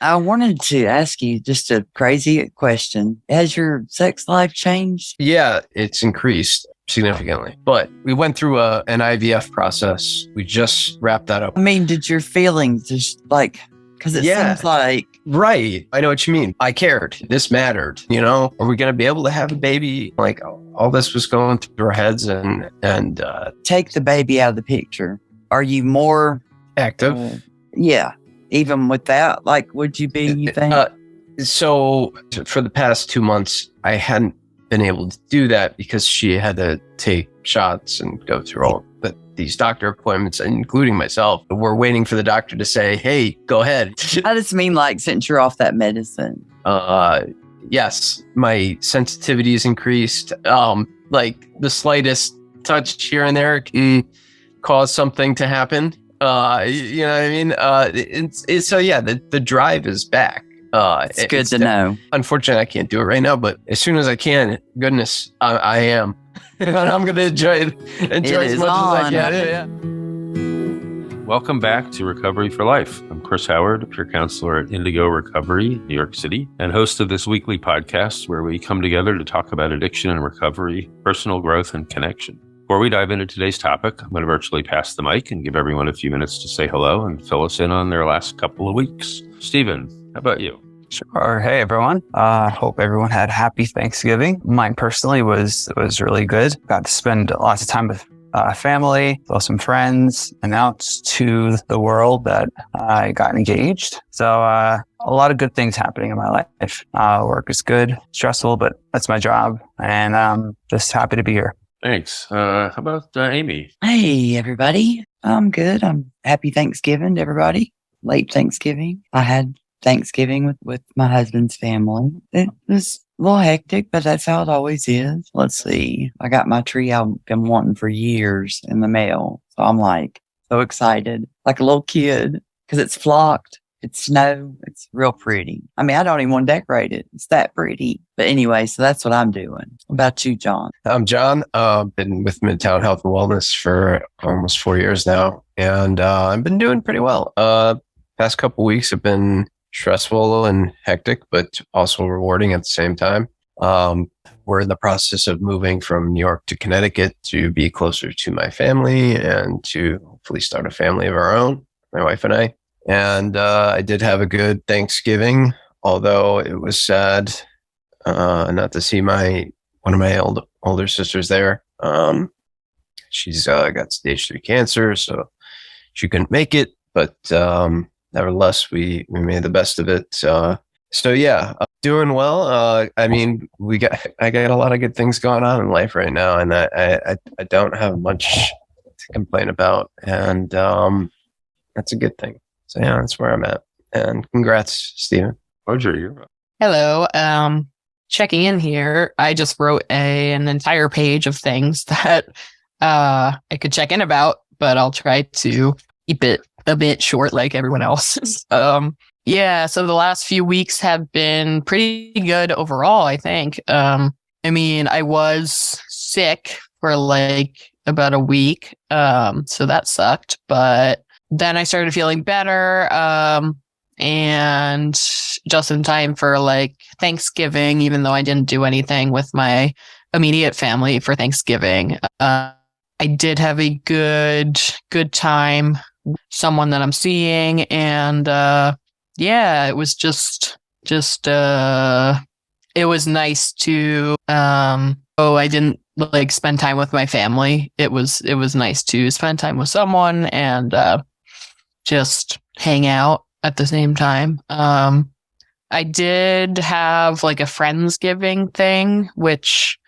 I wanted to ask you just a crazy question. Has your sex life changed? Yeah, it's increased significantly. But we went through an IVF process. We just wrapped that up. I mean, did your feelings just because it seems like... Right. I know what you mean. I cared. This mattered. Are we going to be able to have a baby? Like all this was going through our heads and take the baby out of the picture. Are you more active? Yeah. Even with that, would you be, you think? So for the past 2 months, I hadn't been able to do that because she had to take shots and go through all these doctor appointments, including myself. We're waiting for the doctor to say, hey, go ahead. I just mean since you're off that medicine. Yes, my sensitivity is increased. The slightest touch here and there can cause something to happen. You know what I mean? The drive is back. It's good to know. Unfortunately, I can't do it right now, but as soon as I can, goodness, I am. And I'm going to enjoy it as much as I can. Yeah. Welcome back to Recovery for Life. I'm Chris Howard, peer counselor at Indigo Recovery, New York City, and host of this weekly podcast where we come together to talk about addiction and recovery, personal growth, and connection. Before we dive into today's topic, I'm going to virtually pass the mic and give everyone a few minutes to say hello and fill us in on their last couple of weeks. Stephen, how about you? Sure. Hey, everyone. Hope everyone had a happy Thanksgiving. Mine personally was really good. Got to spend lots of time with family, saw some friends, announced to the world that I got engaged. So a lot of good things happening in my life. Work is good, stressful, but that's my job. And I'm just happy to be here. Thanks. How about Amy? Hey, everybody. I'm good. I'm happy Thanksgiving to everybody. Late Thanksgiving. I had Thanksgiving with my husband's family. It was a little hectic, but that's how it always is. Let's see. I got my tree I've been wanting for years in the mail. So I'm so excited, like a little kid, because it's flocked. It's snow. It's real pretty. I mean, I don't even want to decorate it. It's that pretty. But anyway, so that's what I'm doing. What about you, John? I'm John. Been with Midtown Health and Wellness for almost 4 years now. And I've been doing pretty well. Past couple weeks have been stressful and hectic, but also rewarding at the same time. We're in the process of moving from New York to Connecticut to be closer to my family and to hopefully start a family of our own, my wife and I. And I did have a good Thanksgiving, although it was sad not to see one of my older sisters there. She's got stage 3 cancer, so she couldn't make it. But nevertheless, we made the best of it. So yeah, doing well. I mean, I got a lot of good things going on in life right now, and I don't have much to complain about, and that's a good thing. So yeah, that's where I'm at. And congrats, Stephen. Audrey, you're up. Hello. Checking in here. I just wrote an entire page of things that I could check in about, but I'll try to keep it a bit short like everyone else's. Yeah, so the last few weeks have been pretty good overall, I think. I mean, I was sick for about a week, so that sucked, but then I started feeling better, and just in time for Thanksgiving, even though I didn't do anything with my immediate family for Thanksgiving. I did have a good time with someone that I'm seeing, and yeah, it was just it was nice to I didn't spend time with my family. It was nice to spend time with someone and just hang out at the same time. I did have a Friendsgiving thing, which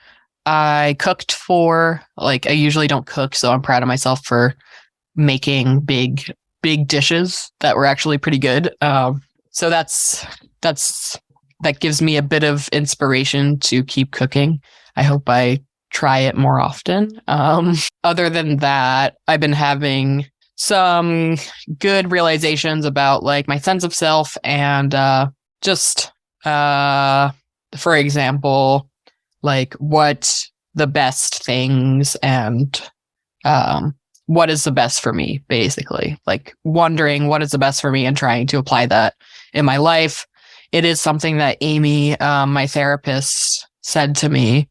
I cooked for. I usually don't cook, so I'm proud of myself for making big dishes that were actually pretty good. So that gives me a bit of inspiration to keep cooking. I hope I try it more often. Other than that, I've been having some good realizations about my sense of self and just for example, what the best things and what is the best for me, basically. Wondering what is the best for me and trying to apply that in my life. It is something that Amy, my therapist, said to me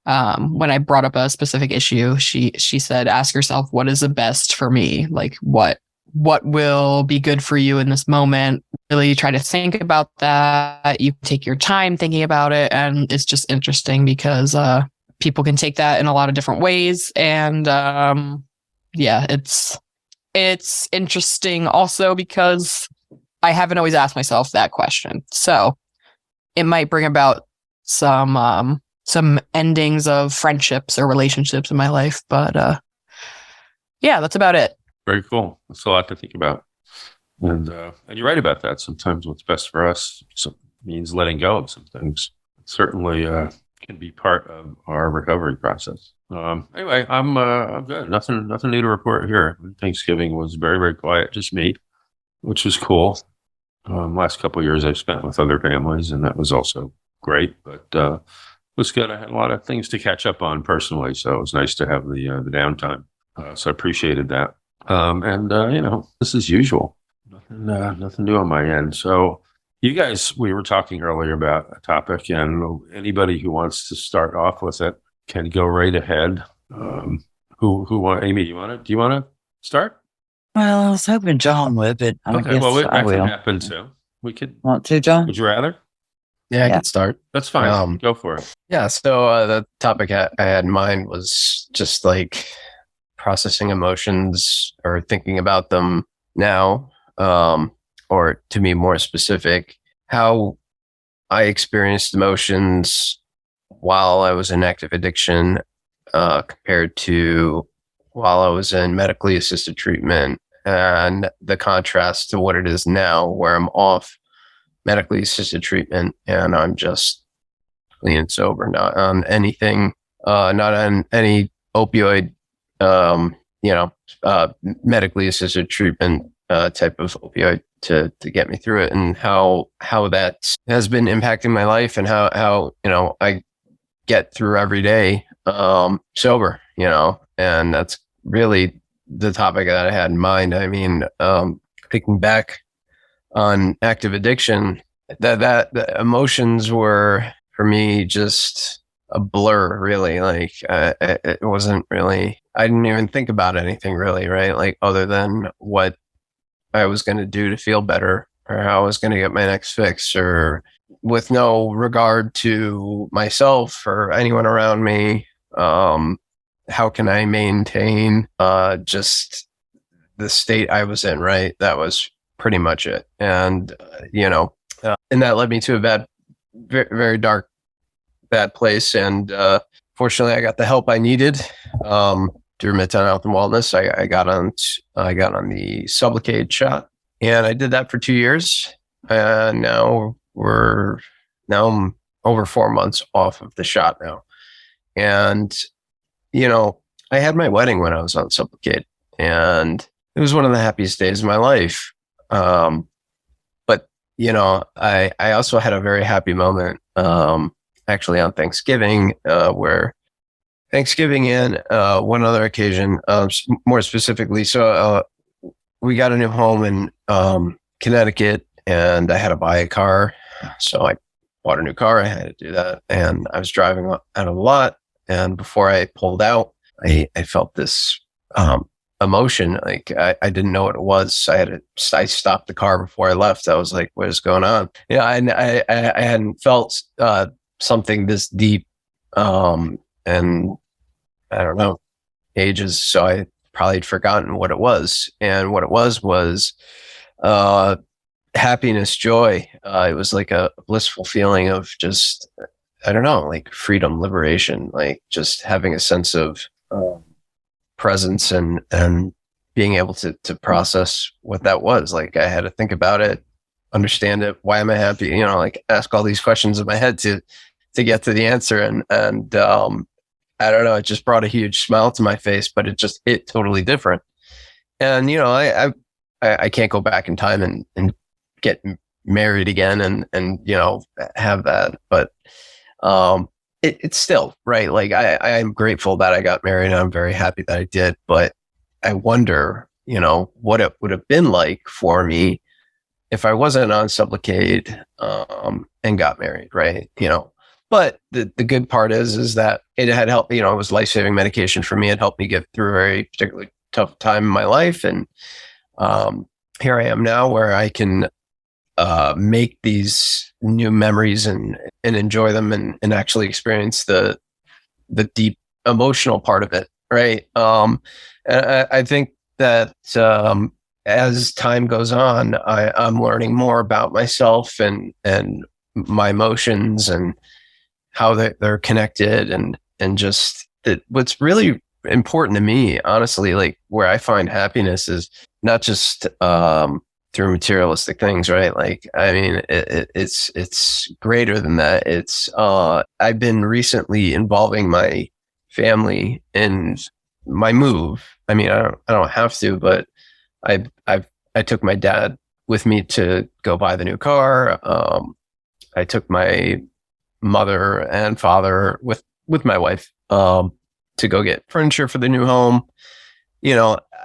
when I brought up a specific issue. She said, ask yourself, what is the best for me? Like what will be good for you in this moment? Really try to think about that. You take your time thinking about it. And it's just interesting because people can take that in a lot of different ways. And yeah, it's interesting also because I haven't always asked myself that question. So it might bring about some endings of friendships or relationships in my life. But yeah, that's about it. Very cool. That's a lot to think about. And you're right about that. Sometimes what's best for us means letting go of some things. It certainly can be part of our recovery process. Anyway, I'm good. Nothing new to report here. Thanksgiving was very, very quiet, just me, which was cool. Last couple of years I've spent with other families, and that was also great. But it was good. I had a lot of things to catch up on personally, so it was nice to have the downtime. So I appreciated that. This is usual. Nothing new on my end. So you guys, we were talking earlier about a topic, and anybody who wants to start off with it can go right ahead. Amy, do you want to start? Well, I was hoping John would, but I guess I that will. can happen too. We could. Want to, John? Would you rather? Yeah, I Yeah. can start. That's fine. Go for it. Yeah. So the topic I had in mind was just like processing emotions or thinking about them now, or to be more specific, how I experienced emotions while I was in active addiction compared to while I was in medically assisted treatment, and the contrast to what it is now, where I'm off medically assisted treatment and I'm just clean and sober, not on anything, not on any opioid, medically assisted treatment type of opioid to get me through it, and how that has been impacting my life, and how I get through every day sober, and that's really the topic that I had in mind. I mean, thinking back on active addiction, that the emotions were for me just a blur, really. Like it wasn't really, I didn't even think about anything really, right? Like other than what I was going to do to feel better, or how I was going to get my next fix, or with no regard to myself or anyone around me. How can I maintain just the state I was in, right? That was pretty much it. And, and that led me to a very, very dark, bad place. And fortunately, I got the help I needed through Midtown Health and Wellness. I got on the Suboxone shot, and I did that for 2 years. And now I'm over 4 months off of the shot now. And, I had my wedding when I was on Suboxone, and it was one of the happiest days of my life. But I also had a very happy moment, actually on Thanksgiving, where Thanksgiving and one other occasion, more specifically. So we got a new home in Connecticut, and I had to buy a car. So I bought a new car. I had to do that, and I was driving out of the lot. And before I pulled out, I felt this emotion. Like I didn't know what it was. I stopped the car before I left. I was like, what is going on? I hadn't felt something this deep, and I don't know, ages. So I probably had forgotten what it was. And what it was happiness, joy. It was like a blissful feeling of just, I don't know, like freedom, liberation, like just having a sense of presence and being able to process what that was. Like I had to think about it, understand it. Why am I happy? Like ask all these questions in my head to get to the answer. And I don't know, it just brought a huge smile to my face, but it totally different. And, I can't go back in time and get married again and have that, but it's still right. Like I am grateful that I got married, and I'm very happy that I did, but I wonder, what it would have been like for me if I wasn't on Suboxone, and got married, right? But the good part is that it had helped, it was life-saving medication for me. It helped me get through a very particularly tough time in my life. And here I am now where I can make these new memories and enjoy them and actually experience the deep emotional part of it, right? I think that as time goes on, I'm learning more about myself and my emotions and how they're connected and just that what's really important to me, honestly, like where I find happiness is not just through materialistic things, right? Like, I mean, it's greater than that. It's I've been recently involving my family in my move. I mean, I don't have to, but I took my dad with me to go buy the new car. I took my mother and father with my wife to go get furniture for the new home.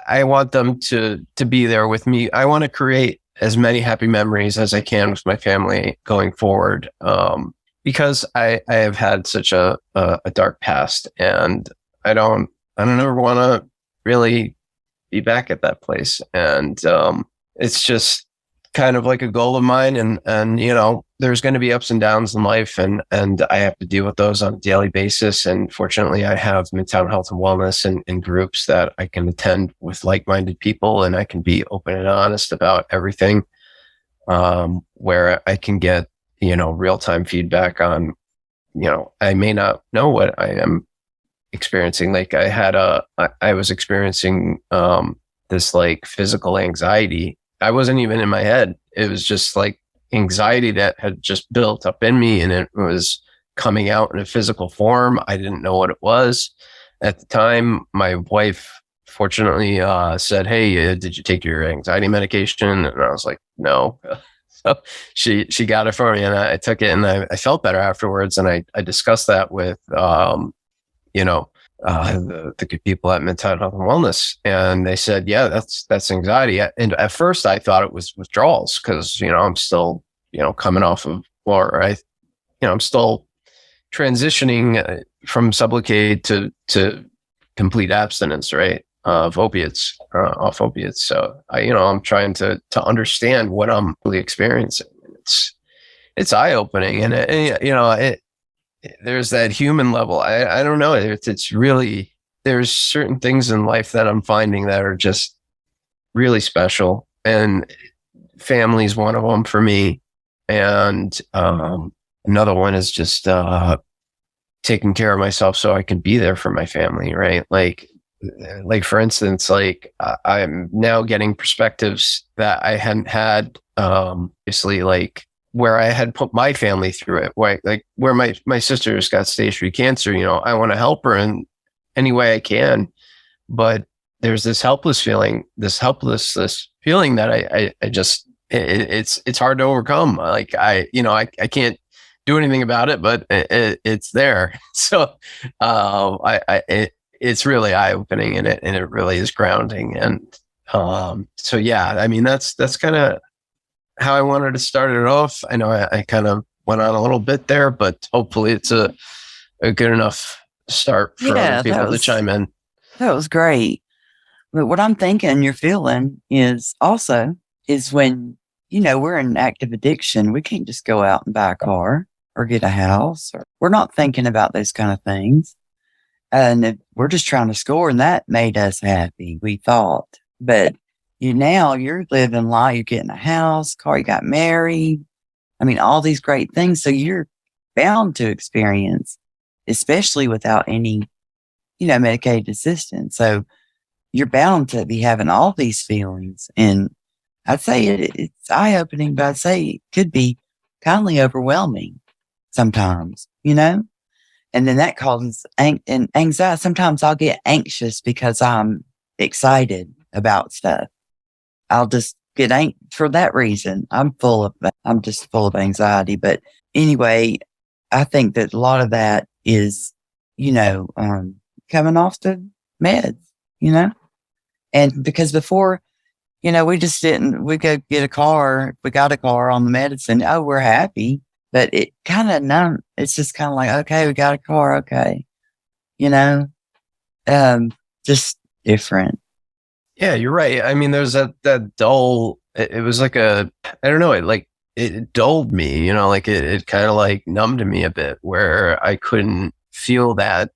I want them to be there with me. I want to create as many happy memories as I can with my family going forward. Because I have had such a dark past, and I don't ever want to really be back at that place. And it's just kind of like a goal of mine. And there's going to be ups and downs in life, and I have to deal with those on a daily basis. And fortunately, I have Midtown Health and Wellness and groups that I can attend with like-minded people, and I can be open and honest about everything, where I can get real-time feedback on, I may not know what I am experiencing. Like I was experiencing this like physical anxiety. I wasn't even in my head. It was just like anxiety that had just built up in me, and it was coming out in a physical form. I didn't know what it was at the time. My wife fortunately said, "Hey, did you take your anxiety medication?" And I was like, "No." So she got it for me, and I took it, and I felt better afterwards. And I discussed that with the good people at Midtown Health and Wellness, and they said, "Yeah, that's anxiety." And at first, I thought it was withdrawals because I'm still coming off of, or I'm still transitioning from Suboxone to complete abstinence, right? Of opiates, off opiates. So I'm trying to understand what I'm really experiencing. It's eye opening, and there's that human level. I don't know. It's really, there's certain things in life that I'm finding that are just really special, and family's one of them for me. And another one is just taking care of myself so I can be there for my family, right? Like for instance, like I'm now getting perspectives that I hadn't had, obviously, like where I had put my family through it, where my sister's got stage 3 cancer. I want to help her in any way I can, but there's this helplessness feeling that I just, it's hard to overcome. Like I can't do anything about it, but it's there. So it's really eye opening, and it really is grounding. And so yeah, I mean that's kind of how I wanted to start it off. I know I kind of went on a little bit there, but hopefully it's a good enough start for other people to chime in. That was great. But what I'm thinking you're feeling is when, we're in active addiction, we can't just go out and buy a car or get a house. We're not thinking about those kind of things. And we're just trying to score, and that made us happy, we thought. But now you're living life, you're getting a house, car, you got married. I mean, all these great things. So you're bound to experience, especially without any, medicated assistance. So you're bound to be having all these feelings. And I'd say it's eye opening, but I'd say it could be kindly overwhelming sometimes, And then that causes anxiety. Sometimes I'll get anxious because I'm excited about stuff. I'll just get for that reason. I'm just full of anxiety. But anyway, I think that a lot of that is, coming off the meds, And because before we just didn't, we go get a car. We got a car on the medicine. Oh, we're happy. But it kind of numb. It's just kind of like, okay, we got a car. Okay. Just different. Yeah, you're right. I mean, there's that dull, it was like I don't know, it dulled me, like it kind of like numbed me a bit where I couldn't feel that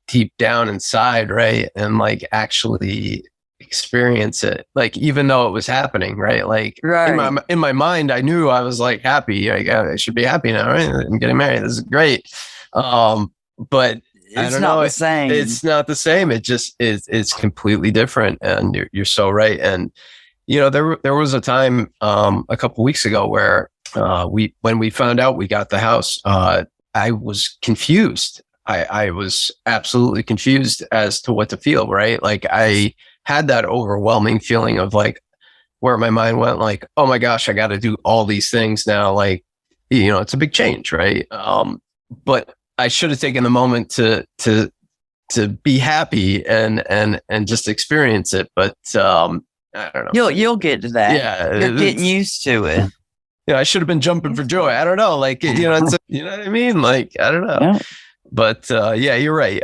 deep down inside, right? And like actually experience it, like even though it was happening, right? Like Right. in my mind, I knew I was like happy. I should be happy now, right? I'm getting married. This is great. But I It's don't not know. the same. It's not the same. It just is. It's completely different. And you're so right. And there was a time a couple weeks ago where when we found out we got the house, I was confused. I was absolutely confused as to what to feel. Right, like I had that overwhelming feeling of like where my mind went, like, oh my gosh, I got to do all these things now. Like, it's a big change, right? But I should have taken the moment to be happy and just experience it. But I don't know. You'll get to that. Yeah, You're getting used to it. I should have been jumping for joy. I don't know, like you know what I mean. Like I don't know, Yeah. but yeah, you're right.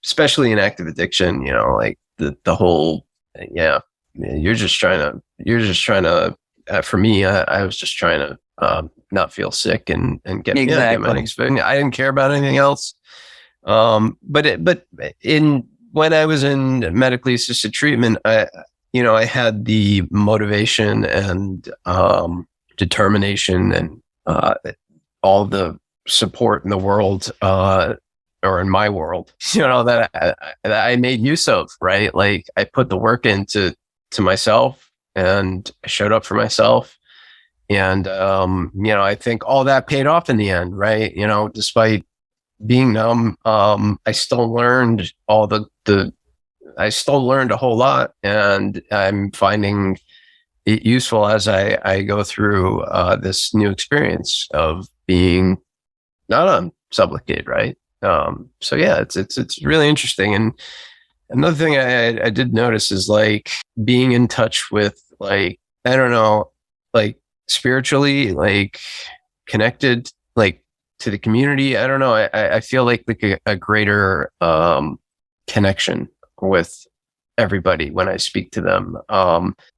Especially in active addiction, like the whole you're just trying to. For me, I was just trying to not feel sick and get get my next food. I didn't care about anything else. But when I was in medically assisted treatment, I had the motivation and determination and all the support in the world, or in my world, that I made use of, right? Like I put the work into myself and I showed up for myself. And, I think all that paid off in the end, right? Despite being numb, I still learned I still learned a whole lot, and I'm finding it useful as I go through this new experience of being not on Suboxone, right? So yeah, it's really interesting. And another thing I did notice is like being in touch with, like, I don't know, like spiritually, like connected, like to the community. I don't know. I feel like a greater connection with everybody when I speak to them.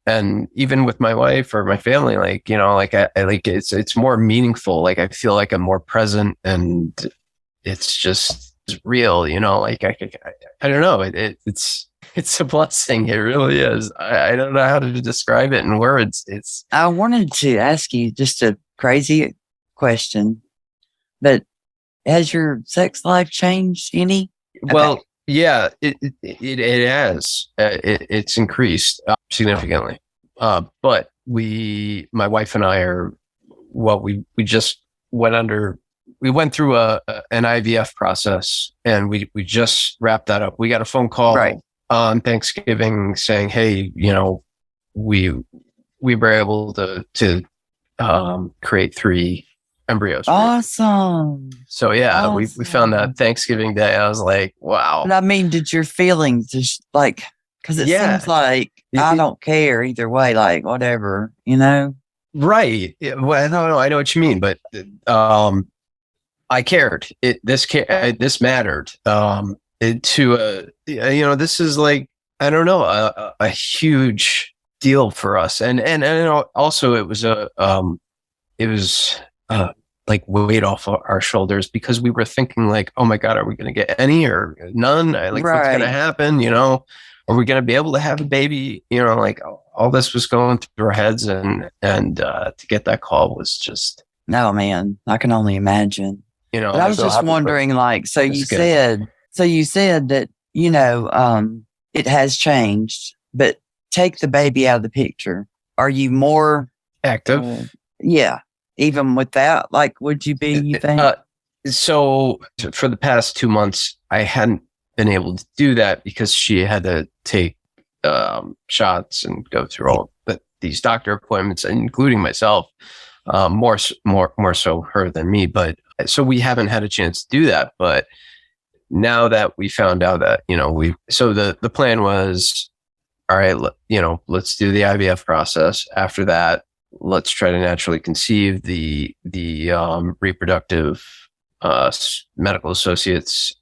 And even with my wife or my family, like, like I like it's more meaningful. Like I feel like I'm more present and it's real, like I don't know. It's a blessing. It really is. I don't know how to describe it in words. I wanted to ask you just a crazy question, but has your sex life changed any? Well, okay. Yeah, it has. It's increased significantly. But my wife and I we just we went through an IVF process, and we just wrapped that up. We got a phone call on Thanksgiving saying, hey, we were able to create 3 embryos. Awesome. So yeah, awesome. We found that Thanksgiving Day. I was like, wow. But I mean, did your feelings just like, because it seems like I don't care either way, like whatever, Right. Well, no, I know what you mean, but I cared. This mattered. This is like, I don't know, a huge deal for us, and also it was like weight off our shoulders, because we were thinking like, oh my God, are we going to get any or none? Like what's going to happen? Are we going to be able to have a baby? Like all this was going through our heads, and to get that call was just, no, man, I can only imagine. But I was just wondering, like, so you said that, it has changed, but take the baby out of the picture. Are you more active? Yeah. Even with that, like, would you be, you think? So for the past 2 months, I hadn't been able to do that because she had to take shots and go through all these doctor appointments, including myself, more so her than me. But so we haven't had a chance to do that. But now that we found out that, so the plan was all right, let's do the IVF process. After that, let's try to naturally conceive. The reproductive medical associates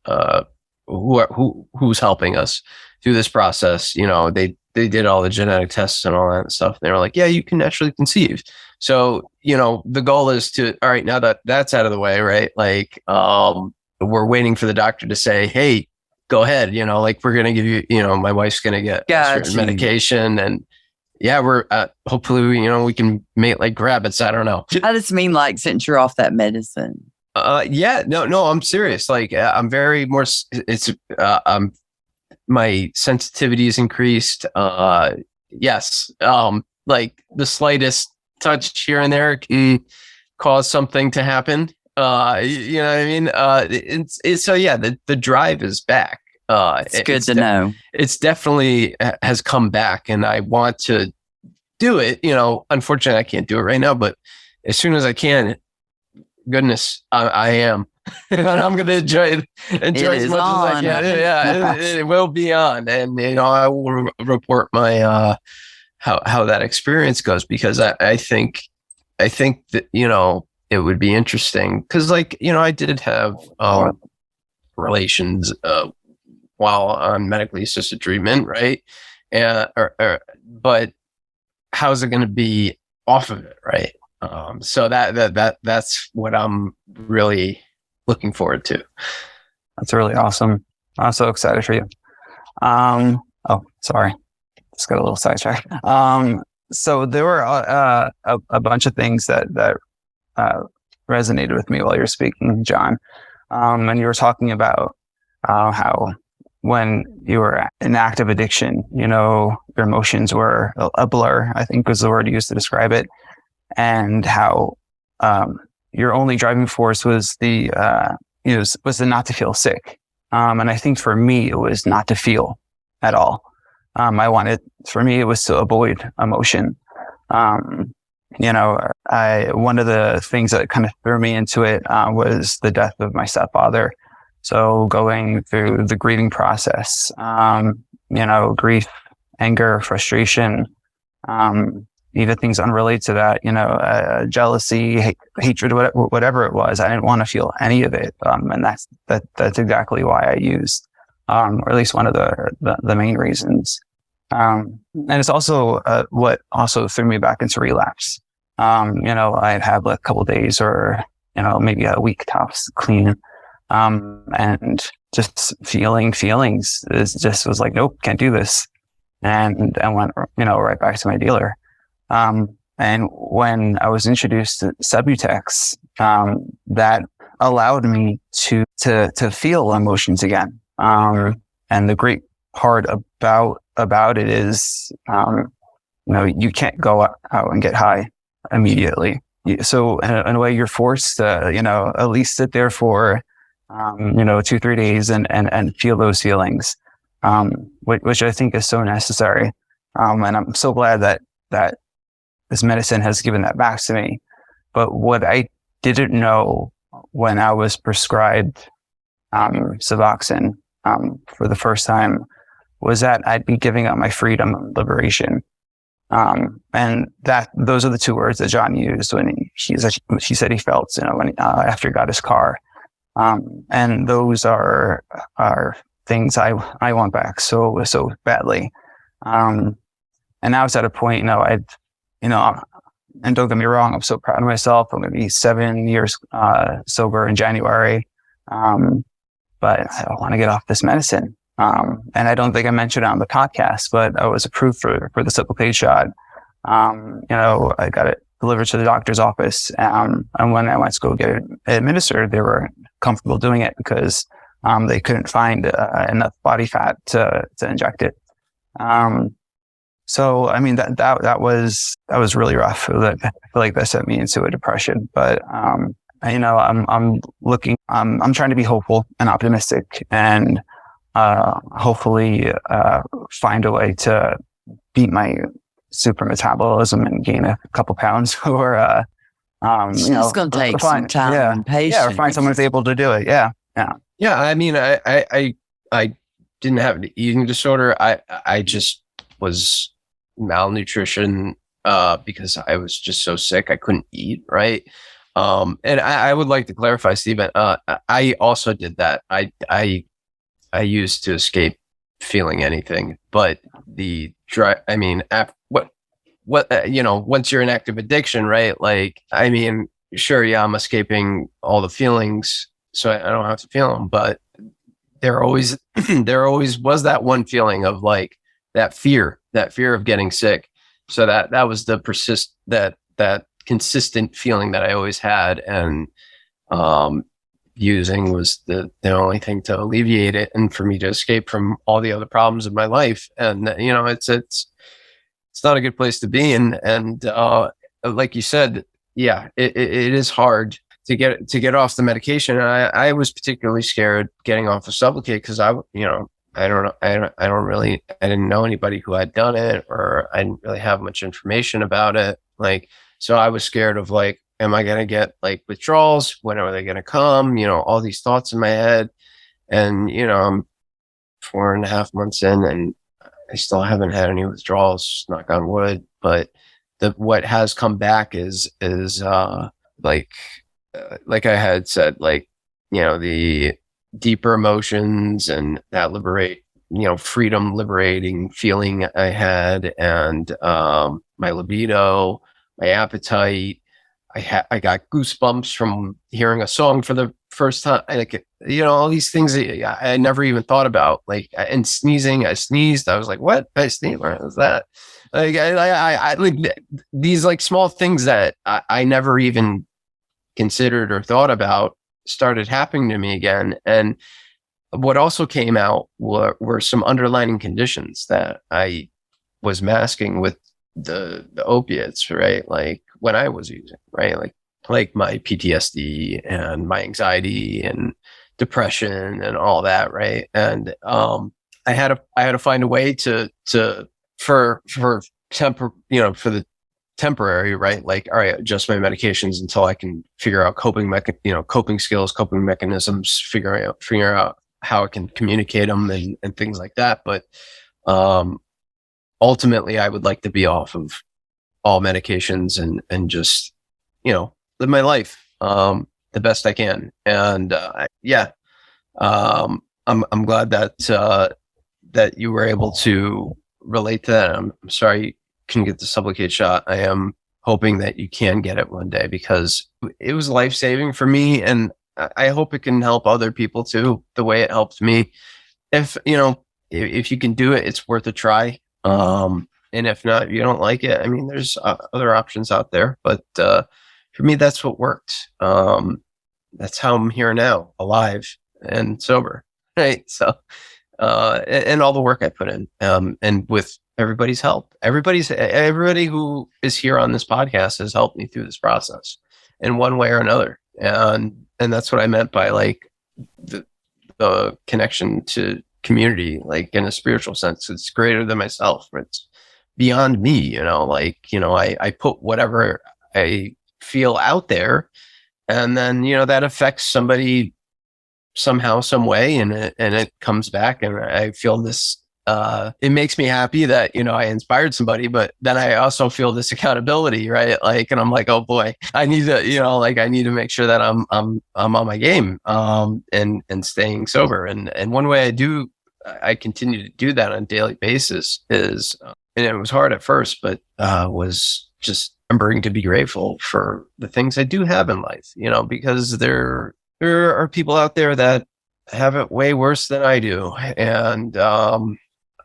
who's helping us through this process, they did all the genetic tests and all that stuff. They were like, yeah, you can naturally conceive. So, the goal is to, all right, now that that's out of the way, right? Like, we're waiting for the doctor to say, hey, go ahead, like we're going to give you, my wife's going to get certain medication, and yeah, we're hopefully, we can mate like rabbits. I don't know. I just mean like since you're off that medicine. Yeah, no, I'm serious. Like I'm very more, my sensitivity is increased. Yes. Like the slightest touch here and there can cause something to happen. You know what I mean? It's so yeah, the drive is back. It's good to know. It's definitely has come back, and I want to do it. Unfortunately I can't do it right now, but as soon as I can, goodness, I am. And I'm going to enjoy as much as I can. Yeah, it will be on. And, I will report my, how that experience goes, because I think that, it would be interesting because I did have, relations, while on medically assisted treatment. Right. But how's it going to be off of it? Right. So that's what I'm really looking forward to. That's really awesome. I'm so excited for you. Oh, sorry. Just got a little sidetracked. So there were a bunch of things that resonated with me while you were speaking, John. And you were talking about how when you were in active addiction, your emotions were a blur, I think was the word used to describe it. And how your only driving force was was the not to feel sick. And I think for me, it was not to feel at all. For me, it was to avoid emotion. One of the things that kind of threw me into it was the death of my stepfather. So going through the grieving process, grief, anger, frustration, even things unrelated to that, jealousy, hatred, whatever it was. I didn't want to feel any of it. And that's exactly why I used, or at least one of the main reasons. And it's also what also threw me back into relapse. I'd have a couple of days or, maybe a week tops clean. And just feelings was like, nope, can't do this. And I went, right back to my dealer. And when I was introduced to Suboxone, that allowed me to feel emotions again. And the great part about it is, you can't go out and get high immediately. So in a way, you're forced to, at least sit there for, 2-3 days and feel those feelings, which I think is so necessary. And I'm so glad that this medicine has given that back to me. But what I didn't know when I was prescribed Suboxone for the first time was that I'd be giving up my freedom and liberation. And those are the two words that John used when he said he felt, when after he got his car. And those are things I want back so badly. And now it's at a point, and don't get me wrong, I'm so proud of myself. I'm going to be 7 years sober in January. But I want to get off this medicine. And I don't think I mentioned it on the podcast, but I was approved for the Suboxone shot. I got it delivered to the doctor's office. And when I went to go get it administered, they were comfortable doing it because they couldn't find enough body fat to inject it. So, I mean, that was really rough. I feel like that sent me into a depression, but, I'm trying to be hopeful and optimistic and, hopefully, find a way to beat my super metabolism and gain a couple pounds or, it's going to take some time and patience. Yeah, or find someone who's able to do it. Yeah. Yeah. I mean, I didn't have an eating disorder. I just was malnutrition, because I was just so sick I couldn't eat, right? And I would like to clarify, Stephen, I also did that. I used to escape feeling anything, but the dry, I mean, once you're in active addiction, right? Like, I mean, sure, yeah, I'm escaping all the feelings, so I don't have to feel them, but there always was that one feeling of like that fear of getting sick. So that was the that consistent feeling that I always had, and using was the only thing to alleviate it, and for me to escape from all the other problems of my life. And it's not a good place to be. And like you said, yeah, it is hard to get off the medication. And I was particularly scared getting off of Suboxone because I didn't know anybody who had done it, or I didn't really have much information about it. Like, so I was scared of like, am I going to get like withdrawals? When are they going to come? All these thoughts in my head. And, I'm 4.5 months in and I still haven't had any withdrawals, knock on wood. But what has come back is like I had said, like, the deeper emotions and that freedom liberating feeling I had, and my libido, my appetite. I got goosebumps from hearing a song for the first time. Like, all these things that I never even thought about. Like, and sneezing, I sneezed. I was like, what? I sneezed. Where was that? Like, I like these like small things that I never even considered or thought about started happening to me again. And what also came out were some underlying conditions that I was masking with the opiates, right? Like when I was using, right? Like my PTSD and my anxiety and depression and all that, right? And I had to find a way for the temporary, right? Like, all right, adjust my medications until I can figure out coping skills, coping mechanisms, figure out how I can communicate them and things like that. But ultimately, I would like to be off of all medications and just, live my life the best I can. And I'm glad that you were able to relate to that. I'm sorry you couldn't get the Suboxone shot. I am hoping that you can get it one day, because it was life-saving for me, and I hope it can help other people too, the way it helped me. If you can do it, it's worth a try. And if not, if you don't like it, I mean, there's other options out there, but for me, that's what worked. That's how I'm here now, alive and sober, right? So, and all the work I put in, and with everybody's help, everybody who is here on this podcast has helped me through this process in one way or another. And that's what I meant by like the connection to community, like in a spiritual sense. It's greater than myself. It's beyond me, I put whatever I feel out there, and then, that affects somebody somehow, some way, and it comes back, and I feel this, it makes me happy that, I inspired somebody, but then I also feel this accountability, right? Like, and I'm like, oh boy, I need to, I need to make sure that I'm on my game, and staying sober. And one way I continue to do that on a daily basis is, and it was hard at first, but was just remembering to be grateful for the things I do have in life, because there are people out there that have it way worse than I do. And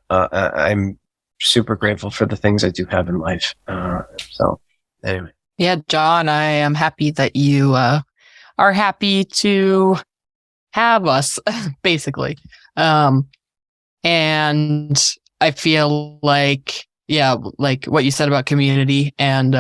I'm super grateful for the things I do have in life. So anyway. Yeah, John, I am happy that you are happy to have us, basically. And I feel like, yeah, like what you said about community, and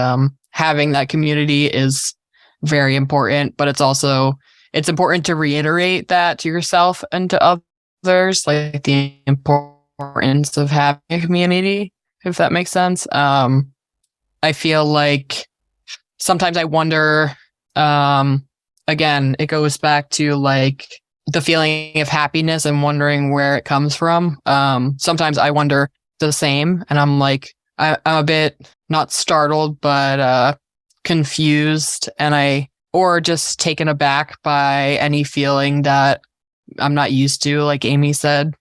having that community is very important, but it's important to reiterate that to yourself and to others, like the importance of having a community, if that makes sense. I feel like sometimes I wonder, again, it goes back to like the feeling of happiness and wondering where it comes from. Sometimes I wonder the same. And I'm like, I'm a bit not startled, but confused, or just taken aback by any feeling that I'm not used to. Like Amy said,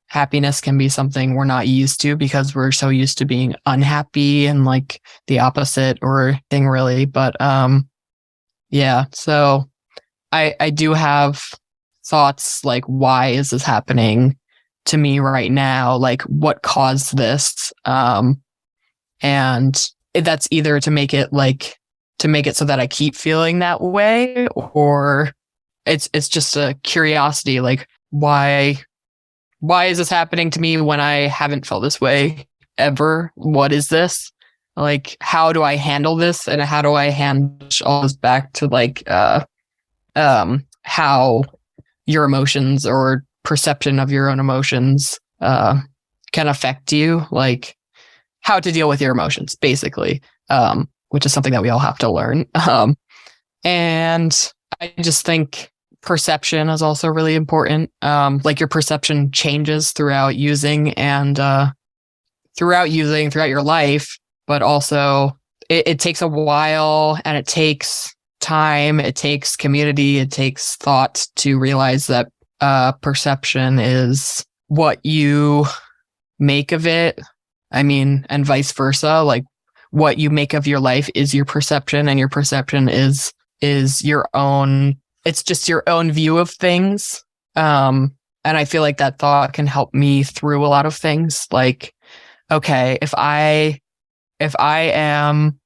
happiness can be something we're not used to because we're so used to being unhappy and like the opposite or thing really. But yeah, so I do have thoughts like, why is this happening to me right now? Like, what caused this? And that's either to make it so that I keep feeling that way, or it's just a curiosity, like why is this happening to me when I haven't felt this way ever? What is this? Like, how do I handle this? And how do I hand all this back to like how your emotions or perception of your own emotions can affect you, like how to deal with your emotions, basically, which is something that we all have to learn. And I just think perception is also really important. Like your perception changes throughout using and throughout your life, but also it takes a while, and it takes time, it takes community, it takes thought to realize that perception is what you make of it. I mean, and vice versa. Like what you make of your life is your perception, and your perception is your own. It's just your own view of things. And I feel like that thought can help me through a lot of things. Like, okay, if I am,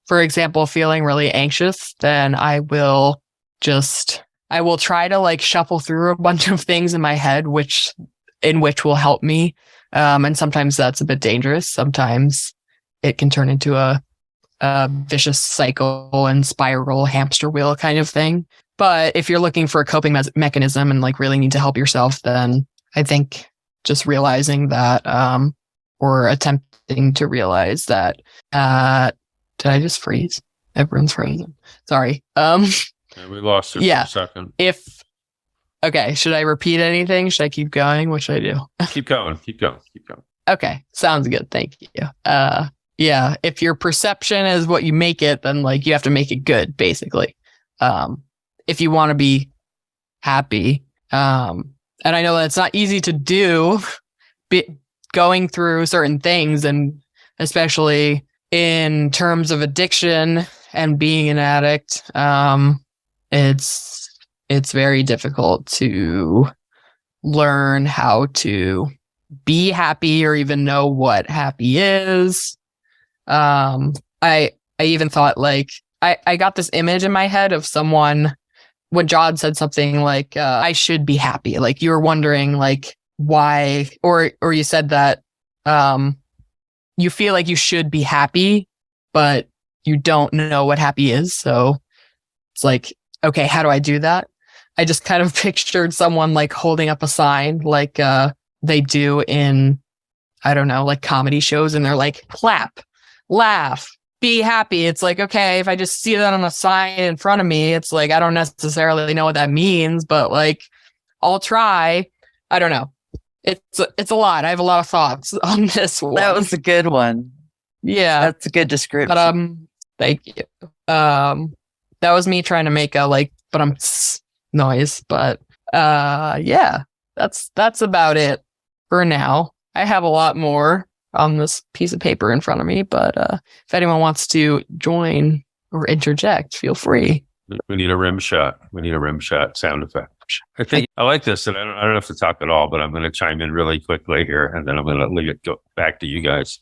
for example, feeling really anxious, then I will try to like shuffle through a bunch of things in my head, which will help me. And sometimes that's a bit dangerous. Sometimes it can turn into a vicious cycle and spiral hamster wheel kind of thing. But if you're looking for a coping mechanism and like really need to help yourself, then I think just realizing that, or attempting to realize that, did I just freeze? Everyone's frozen. Sorry. Yeah, we lost it for a second. Okay, should I repeat anything? Should I keep going? What should I do? Keep going. Okay, sounds good. Thank you. Yeah, if your perception is what you make it, then like you have to make it good, basically. If you want to be happy. And I know that it's not easy to do, going through certain things, and especially in terms of addiction and being an addict, it's very difficult to learn how to be happy or even know what happy is. I even thought like I got this image in my head of someone when John said something like I should be happy. Like you were wondering like why, or you said that you feel like you should be happy, but you don't know what happy is. So it's like, okay, how do I do that? I just kind of pictured someone like holding up a sign like they do in, I don't know, like comedy shows, and they're like, clap, laugh, be happy. It's like, okay, if I just see that on a sign in front of me, it's like, I don't necessarily know what that means, but like, I'll try. I don't know. It's a lot. I have a lot of thoughts on this one. That was a good one. Yeah. That's a good description. But thank you. That was me trying to make a like, but I'm noise. But yeah, that's about it for now. I have a lot more on this piece of paper in front of me, but if anyone wants to join or interject, feel free. We need a rim shot. Sound effect. I think I like this, and I don't have to talk at all, but I'm going to chime in really quickly here, and then I'm going to go back to you guys.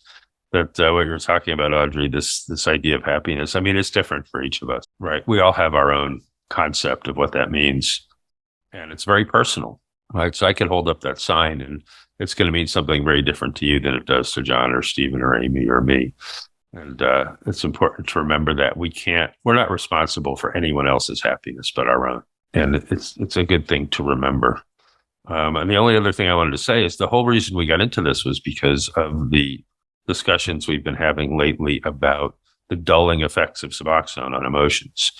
That what you were talking about, Audrey, this idea of happiness. I mean, it's different for each of us, right? We all have our own concept of what that means, and it's very personal, right? So I could hold up that sign, and it's going to mean something very different to you than it does to John or Stephen or Amy or me. And it's important to remember that we're not responsible for anyone else's happiness but our own. And it's a good thing to remember. And the only other thing I wanted to say is the whole reason we got into this was because of the discussions we've been having lately about the dulling effects of Suboxone on emotions.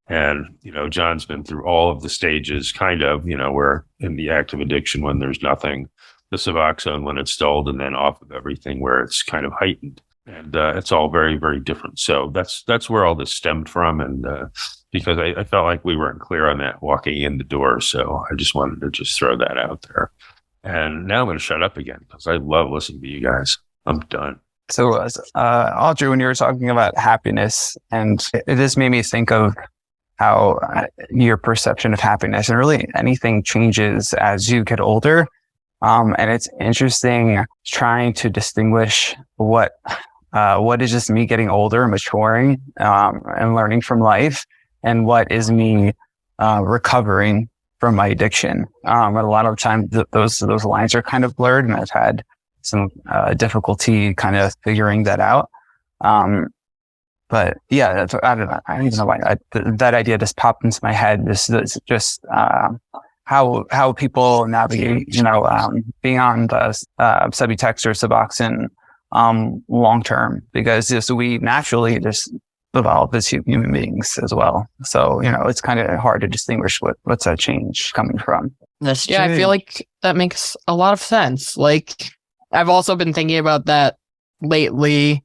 And, John's been through all of the stages, kind of, where in the act of addiction, when there's nothing, the Suboxone when it's dulled and then off of everything where it's kind of heightened. And it's all very, very different. So that's where all this stemmed from. And because I felt like we weren't clear on that walking in the door. So I just wanted to just throw that out there. And now I'm going to shut up again because I love listening to you guys. I'm done. So, Audrey, when you were talking about happiness, and it just made me think of how your perception of happiness and really anything changes as you get older. And it's interesting trying to distinguish what is just me getting older and maturing, and learning from life, and what is me recovering from my addiction. And a lot of times those lines are kind of blurred, and I've had some difficulty kind of figuring that out. But yeah, I don't know. I don't even know why that idea just popped into my head. This just how people navigate, being on the Subutex or Suboxone long term, because just we naturally just evolve as human beings as well. So it's kind of hard to distinguish what's that change coming from. That's true. I feel like that makes a lot of sense. Like I've also been thinking about that lately,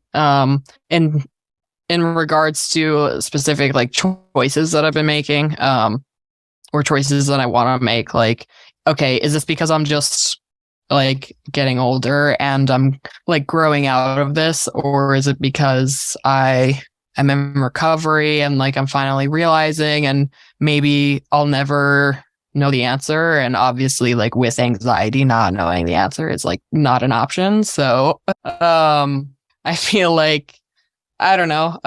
in regards to specific like choices that I've been making, or choices that I want to make. Like, okay, is this because I'm just like getting older and I'm like growing out of this, or is it because I am in recovery and like I'm finally realizing, and maybe I'll never know the answer? And obviously, like with anxiety, not knowing the answer is like not an option. So I feel like, I don't know.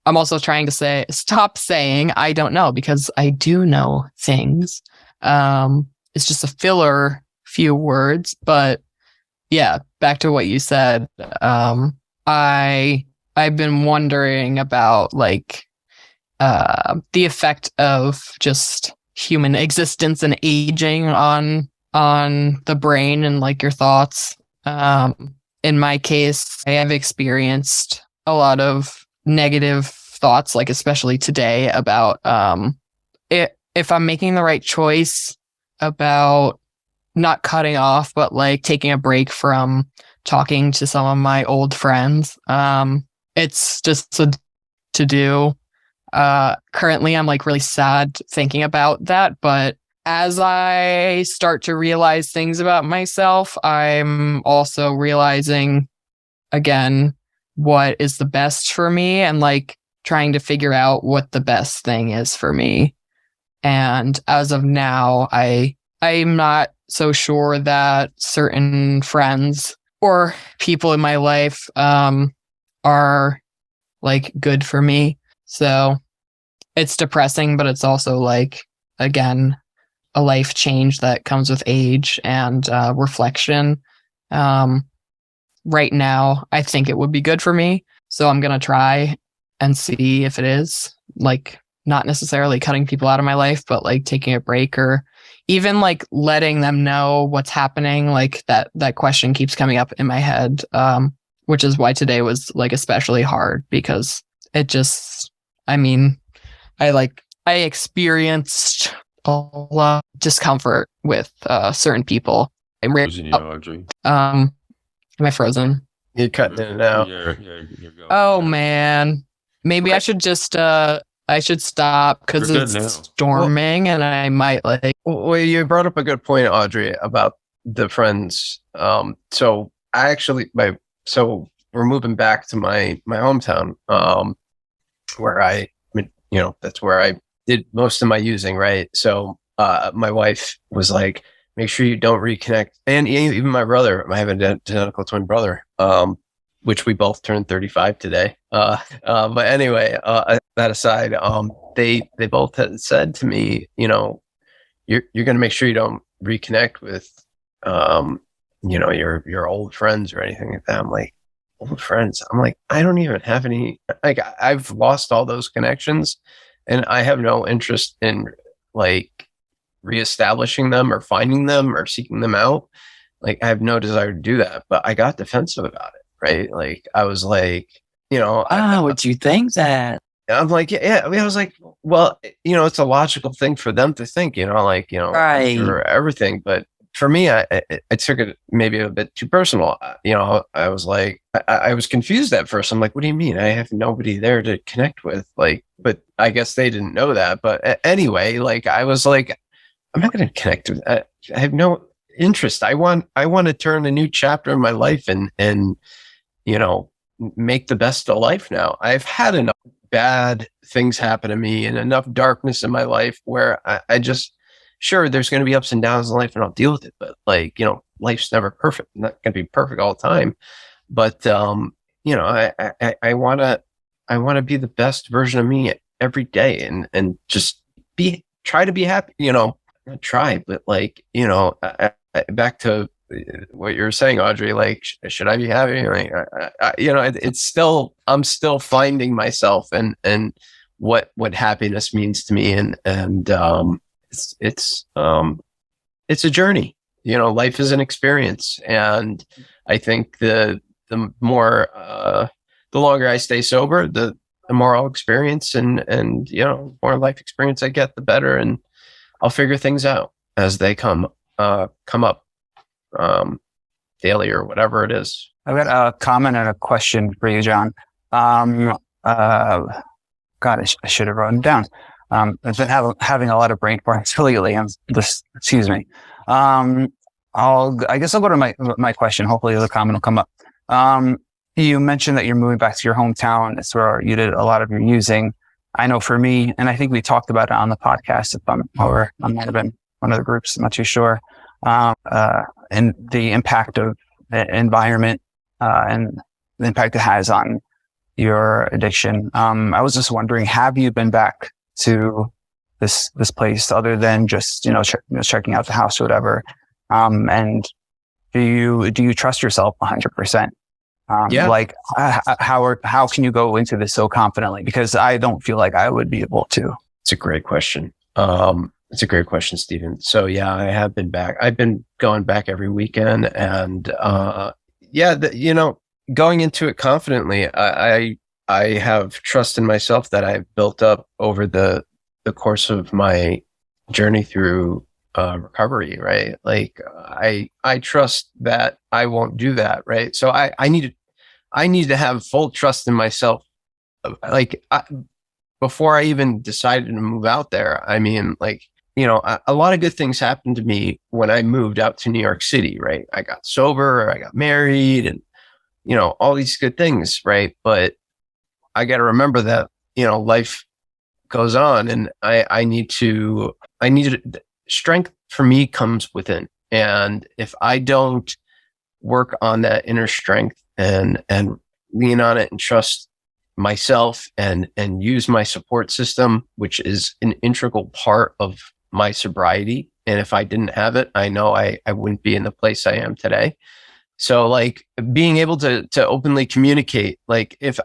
I'm also trying to stop saying I don't know, because I do know things. It's just a filler few words, but yeah, back to what you said. I've been wondering about like the effect of just human existence and aging on the brain and like your thoughts. In my case, I have experienced a lot of negative thoughts, like especially today, about if I'm making the right choice about not cutting off, but like taking a break from talking to some of my old friends. It's just to do. Currently, I'm like really sad thinking about that, but as I start to realize things about myself, I'm also realizing again what is the best for me, and like trying to figure out what the best thing is for me. And as of now, I'm not so sure that certain friends or people in my life are like good for me. So it's depressing, but it's also like, again, a life change that comes with age and reflection. Right now, I think it would be good for me. So I'm going to try and see if it is, like, not necessarily cutting people out of my life, but like taking a break, or even like letting them know what's happening. Like that question keeps coming up in my head, which is why today was like especially hard, because it just, I mean, I experienced a lot of discomfort with certain people. I'm Losing you, Audrey. Am I frozen? You're cutting in and out. You're going. Oh man, maybe I should just I should stop, because You're it's good now. storming, and I might like. Well, you brought up a good point, Audrey, about the friends. So I actually, so we're moving back to my hometown, where that's where I did most of my using, right? So my wife was like, make sure you don't reconnect. And even my brother, I have a identical twin brother, which we both turned 35 today. But anyway, that aside, they both had said to me, you're going to make sure you don't reconnect with, your old friends or anything like that. I'm like, old friends? I'm like, I don't even have any, like, I've lost all those connections, and I have no interest in like reestablishing them or finding them or seeking them out. Like, I have no desire to do that, but I got defensive about it, right? Like, I was like, would you think that? I'm like, yeah. I was like, well, it's a logical thing for them to think, Right. or everything, but for me, I took it maybe a bit too personal. I was like, I was confused at first. I'm like, what do you mean? I have nobody there to connect with. Like, but I guess they didn't know that. But anyway, like, I was like, I'm not going to connect with. I have no interest. I want to turn a new chapter in my life and make the best of life now. I've had enough bad things happen to me and enough darkness in my life where I just, sure, there's going to be ups and downs in life and I'll deal with it. But like, life's never perfect. I'm not going to be perfect all the time. But, I want to be the best version of me every day and just try to be happy, not try, but like, back to what you were saying, Audrey, like, should I be happy? Like, it's still, I'm still finding myself and what happiness means to me. And it's a journey, life is an experience. And I think the more, the longer I stay sober, the more I'll experience and more life experience I get, the better. And I'll figure things out as they come up. Daily or whatever it is. I've got a comment and a question for you, John. God, I should have written down. I've been having a lot of brain farts lately. Excuse me. I guess I'll go to my question. Hopefully the comment will come up. You mentioned that you're moving back to your hometown. It's where you did a lot of your using. I know for me, and I think we talked about it on the podcast, or I might have been one of the groups, I'm not too sure. And the impact of the environment, and the impact it has on your addiction. I was just wondering, have you been back to this place other than just, checking out the house or whatever? And do you trust yourself 100%? Yeah. Like how can you go into this so confidently? Because I don't feel like I would be able to. It's a great question. It's a great question, Stephen. So yeah, I have been back. I've been going back every weekend and, going into it confidently, I have trust in myself that I've built up over the course of my journey through, recovery, right? Like I trust that I won't do that. Right. So I need to have full trust in myself. Like before I even decided to move out there, I mean, like, a lot of good things happened to me when I moved out to New York City, right? I got sober, I got married and, all these good things, right? But I got to remember that, life goes on and I need to strength for me comes within. And if I don't work on that inner strength and lean on it and trust myself and use my support system, which is an integral part of my sobriety. And if I didn't have it, I know I wouldn't be in the place I am today. So like being able to openly communicate, like if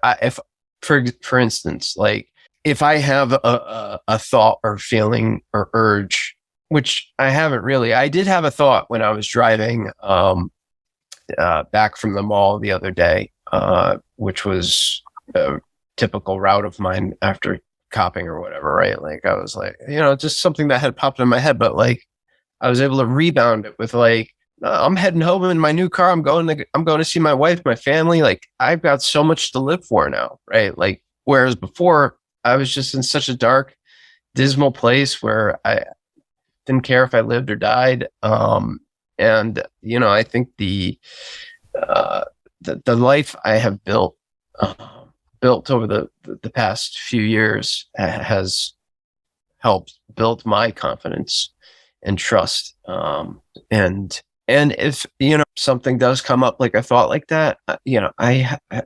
for instance, like if I have a thought or feeling or urge, which I haven't really, I did have a thought when I was driving, back from the mall the other day, which was a typical route of mine after copping or whatever, right? Like I was like, just something that had popped in my head, but like I was able to rebound it with like, I'm heading home in my new car. I'm going to see my wife, my family. Like I've got so much to live for now, right? Like whereas before I was just in such a dark, dismal place where I didn't care if I lived or died. And I think the life I have built over the past few years has helped build my confidence and trust. And if, something does come up, like a thought like that,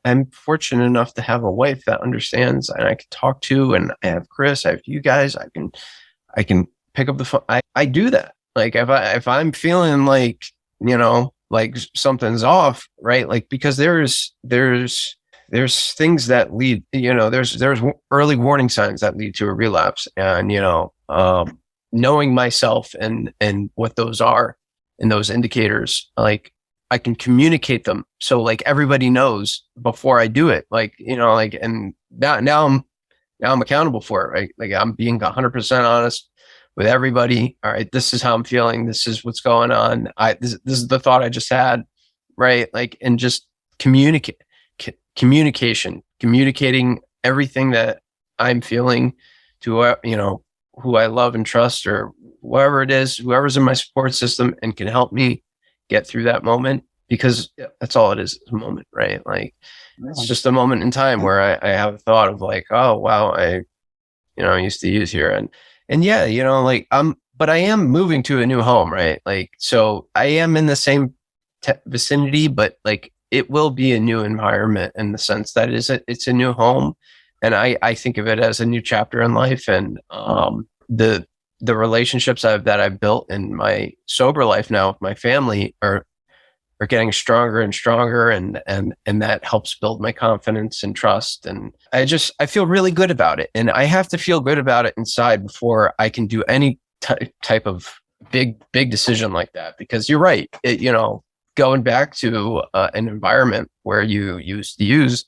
I'm fortunate enough to have a wife that understands and I can talk to, and I have Chris, I have you guys, I can pick up the phone. I do that. Like if I'm feeling like, like something's off, right? Like, because there's things that lead, there's early warning signs that lead to a relapse, and, knowing myself and what those are and those indicators, like I can communicate them. So like everybody knows before I do it, like, and now I'm accountable for it, right? Like I'm being 100% honest with everybody. All right, this is how I'm feeling. This is what's going on. This is the thought I just had, right? Like, and just communicating everything that I'm feeling to, who I love and trust, or whoever it is, whoever's in my support system and can help me get through that moment, because that's all it is a moment, right? Like, it's just a moment in time where I have a thought of like, oh, wow, I used to use here. And yeah, like, but I am moving to a new home, right? Like, so I am in the same vicinity, but like, it will be a new environment in the sense that it's a new home. And I think of it as a new chapter in life. And the relationships that I've built in my sober life now with my family are getting stronger and stronger, and that helps build my confidence and trust. And I feel really good about it. And I have to feel good about it inside before I can do any type of big decision like that. Because you're right, going back to an environment where you used to use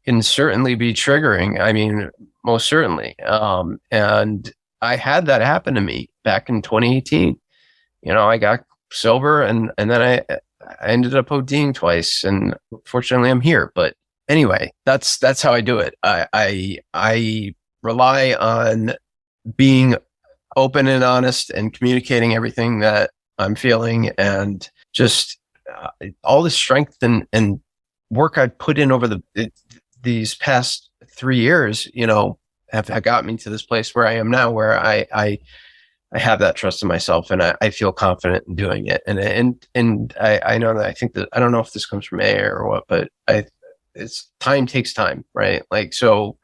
can certainly be triggering. I mean, most certainly. And I had that happen to me back in 2018. I got sober, and then I ended up ODing twice, and fortunately I'm here. But anyway, that's how I do it. I rely on being open and honest and communicating everything that I'm feeling, and just all the strength and work I put in over these past 3 years, have got me to this place where I am now, where I have that trust in myself, and I feel confident in doing it. And I know that I think that, I don't know if this comes from AA or what, but it's time takes time, right? Like, so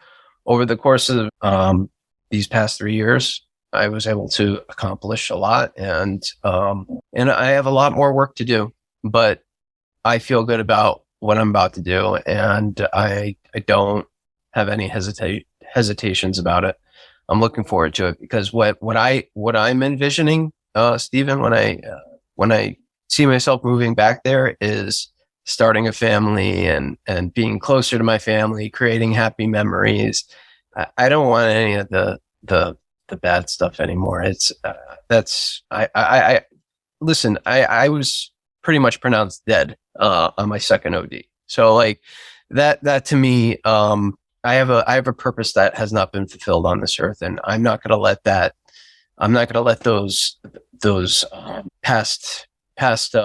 over the course of these past 3 years, I was able to accomplish a lot, and I have a lot more work to do, but I feel good about what I'm about to do, and I don't have any hesitations about it. I'm looking forward to it, because what I'm envisioning, Stephen, when I see myself moving back there, is starting a family and being closer to my family, creating happy memories. I don't want any of the bad stuff anymore. Listen, I was pretty much pronounced dead on my second OD. So like that to me, I have a purpose that has not been fulfilled on this earth, and I'm not going to let those past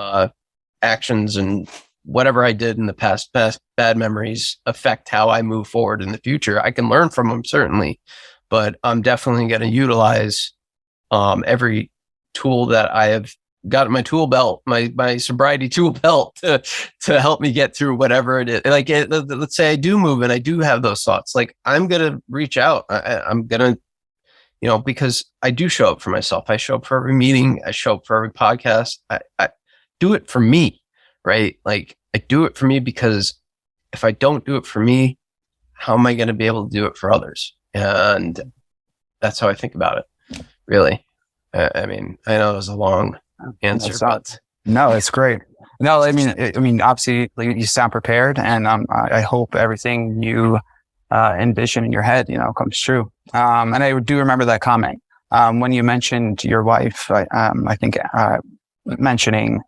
actions and whatever I did in the past bad memories affect how I move forward in the future. I can learn from them, certainly, but I'm definitely going to utilize every tool that I have got in my tool belt, my sobriety tool belt, to help me get through whatever it is. Like, let's say I do move and I do have those thoughts. Like, I'm going to reach out. I'm going to, because I do show up for myself. I show up for every meeting. I show up for every podcast. I do it for me, right? Like, I do it for me, because if I don't do it for me, how am I going to be able to do it for others? And that's how I think about it, really. I mean, I know it was a long answer, but no, it's great. No, I mean, obviously you sound prepared, and I hope everything you envision in your head, comes true. And I do remember that comment when you mentioned your wife. I think mentioning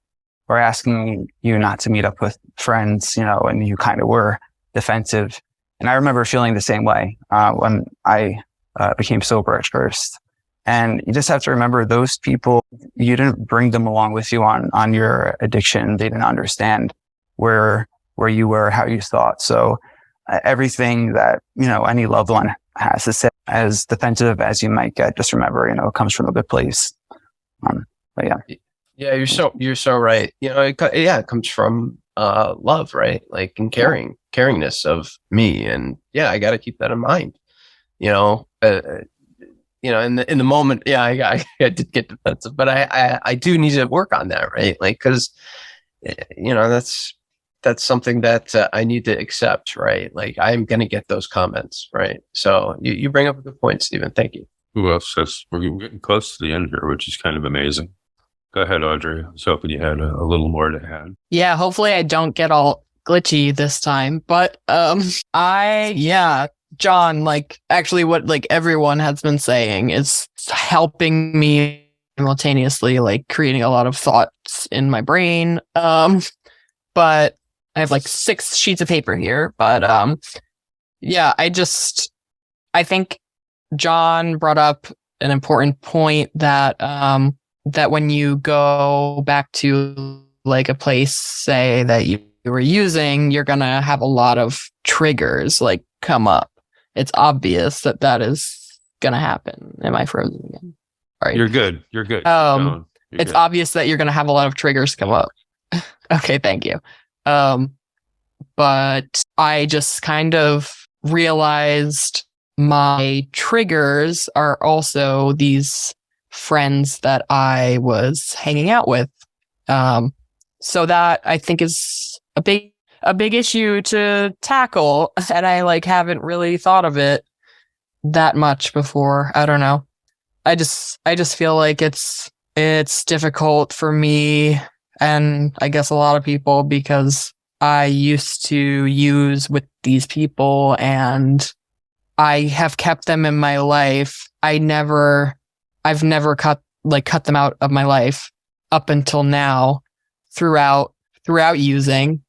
or asking you not to meet up with friends, and you kind of were defensive. And I remember feeling the same way when I became sober at first. And you just have to remember, those people, you didn't bring them along with you on your addiction. They didn't understand where you were, how you thought. So everything that, any loved one has to say, as defensive as you might get, just remember, it comes from a good place. But yeah. Yeah, you're so right. It comes from love, right? Like, and caringness of me. And yeah, I got to keep that in mind, in the moment, yeah, I did get defensive, but I do need to work on that, right? Like, because that's something that I need to accept, right? Like, I'm gonna get those comments, right? So you bring up a good point, Stephen. Thank you. Who else says? We're getting close to the end here, which is kind of amazing. Go ahead, Audrey. I was hoping you had a little more to add. Yeah, hopefully I don't get all glitchy this time. But John, like actually what like everyone has been saying is helping me simultaneously, like creating a lot of thoughts in my brain. But I have like 6 sheets of paper here. But yeah, I think John brought up an important point that that when you go back to like a place, say that you were using, you're gonna have a lot of triggers like come up. It's obvious that that is gonna happen. Am I frozen again? All right. You're good. You're good. You're good. obvious that you're gonna have a lot of triggers come up. Okay, thank you. But I just kind of realized my triggers are also these friends that I was hanging out with. So that I think is a big issue to tackle, and I like haven't really thought of it that much before. I don't know. I just feel like it's difficult for me, and I guess a lot of people, because I used to use with these people and I have kept them in my life. I've never cut them out of my life up until now throughout using,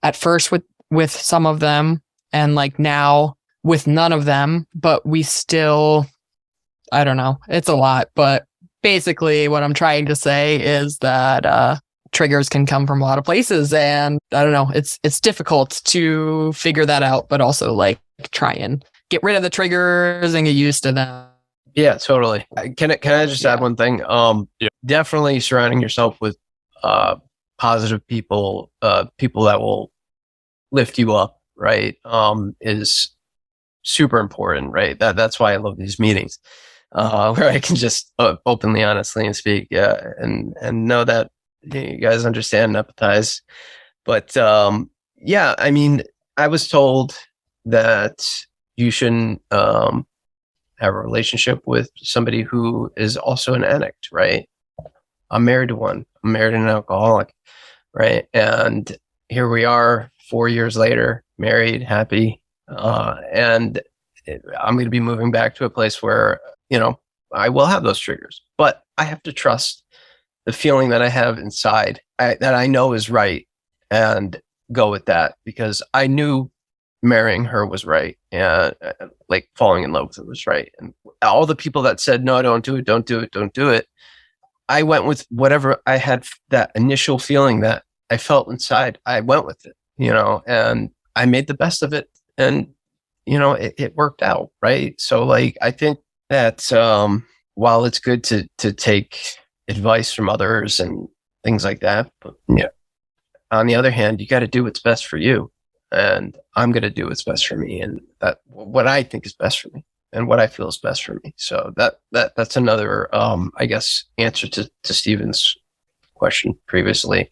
at first with some of them, and like now with none of them, but we still, I don't know, it's a lot, but basically what I'm trying to say is that triggers can come from a lot of places, and I don't know, it's difficult to figure that out, but also like try and get rid of the triggers and get used to them. Yeah, totally. Can I just add one thing? Definitely surrounding yourself with positive people, people that will lift you up, right? Is super important, right? That's why I love these meetings, where I can just openly, honestly, and speak, and know that you guys understand and empathize. But yeah, I mean, I was told that you shouldn't have a relationship with somebody who is also an addict, right? I'm married to one. I'm married to an alcoholic, right? And here we are 4 years later, married, happy. And I'm going to be moving back to a place where, I will have those triggers, but I have to trust the feeling that I have inside that I know is right, and go with that, because I knew marrying her was right, and like falling in love with her was right. And all the people that said, no, don't do it. I went with whatever I had, that initial feeling that I felt inside. I went with it, and I made the best of it. And, it worked out. Right. So like, I think that, while it's good to take advice from others and things like that, but yeah, on the other hand, you got to do what's best for you. And I'm going to do what's best for me, and that what I think is best for me, and what I feel is best for me. So that's another, I guess, answer to Stephen's question previously,